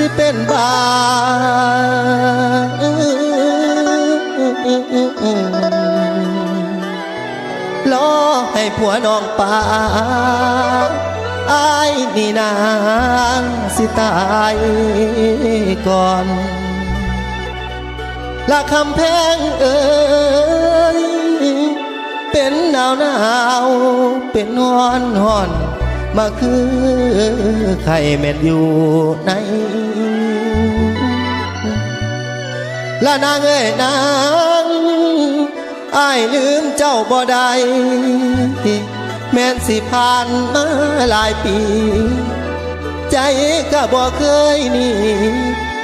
สิเป็นบ้าล้อให้ผัวน้องป่าอายนี่นางสิตายก่อนละคำแพงเอ่ยเป็นหนาวเป็นฮ้อนมาคือไข่เม็ดอยู่ในละนางเอ้ยนางอ้ายลืมเจ้าบ่ได้แม่นสิผ่านมาหลายปีใจก็บ่เคยหนี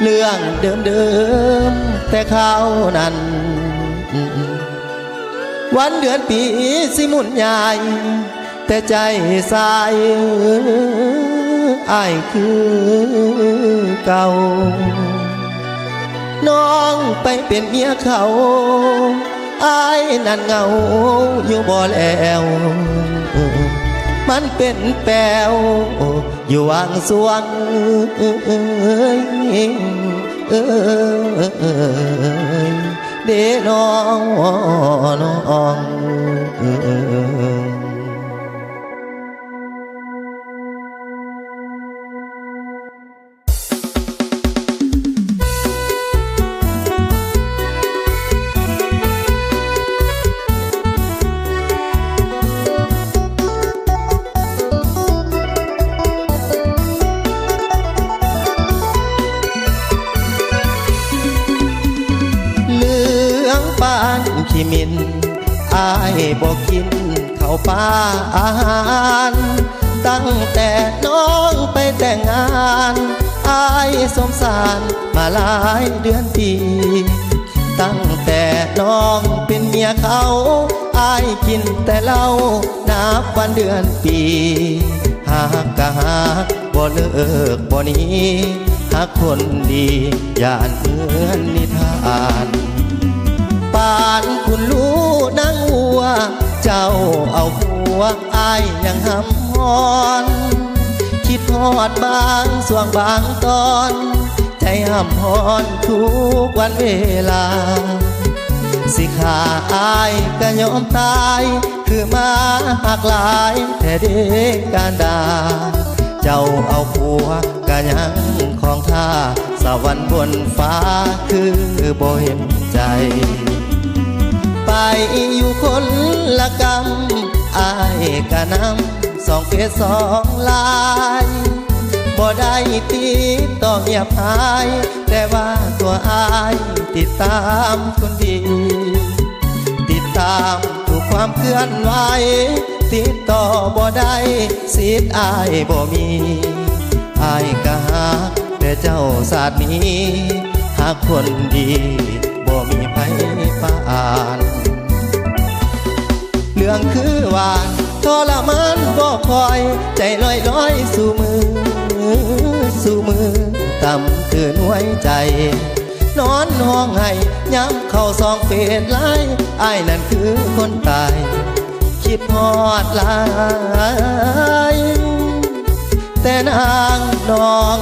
เรื่องเดิมแต่ข้าวนั้นวันเดือนปีสิหมุนใหญ่แต่ใจสายอ้ายคือเก่าน้องไปเป็นเมียเขาอ้ายนั่นเหงาอยู่บ่แล้วมันเป็นแปลวอยู่วางสวงเด้น้องปานขี้มินอ้ายบอกกินข้าวปลาอาหารตั้งแต่น้องไปแต่งงานอ้ายสงสารมาหลายเดือนปีตั้งแต่น้องเป็นเมียเขาอ้ายกินแต่เหล้านับวันเดือนปีหากกะหากบ่เลิกบ่หนีหากคนดีอย่าเหมือนนิทานปานคุณรู้นางวัวเจ้าเอาหัวอ้ายยังหำฮอนคิดฮอดบางส่วงบางตอนใจหำฮอนทุกวันเวลาสิขาอ้ายก็ยอมตายคือมาหักหลายแต่เด็กการดาเจ้าเอาผัวก็ยังของท่าสวรรค์บนฟ้าคือบ่เห็นใจไปอยู่คนละกำอ้ายกะนำ2 เฟซ2 ลายบ่ได้ติดต่อเงียบหายแต่ว่าตัวอ้ายติดตามคนดีติดตามทุกความเคลื่อนไหวติดต่อบ่ได้สิทธิ์อ้ายบ่มีอ้ายกะหาแต่เจ้าศาสตร์นี้หากคนดีบ่มีไผปานเรื่องคือว่าทรมานบ่คอยใจลอยสู่มือต่ำเกินไว้ใจนอนห้องให้ย้ำเข้า2 เฟซไลน์อ้ายนั่นคือคนตายคิดฮอดหลายแต่นางน้อง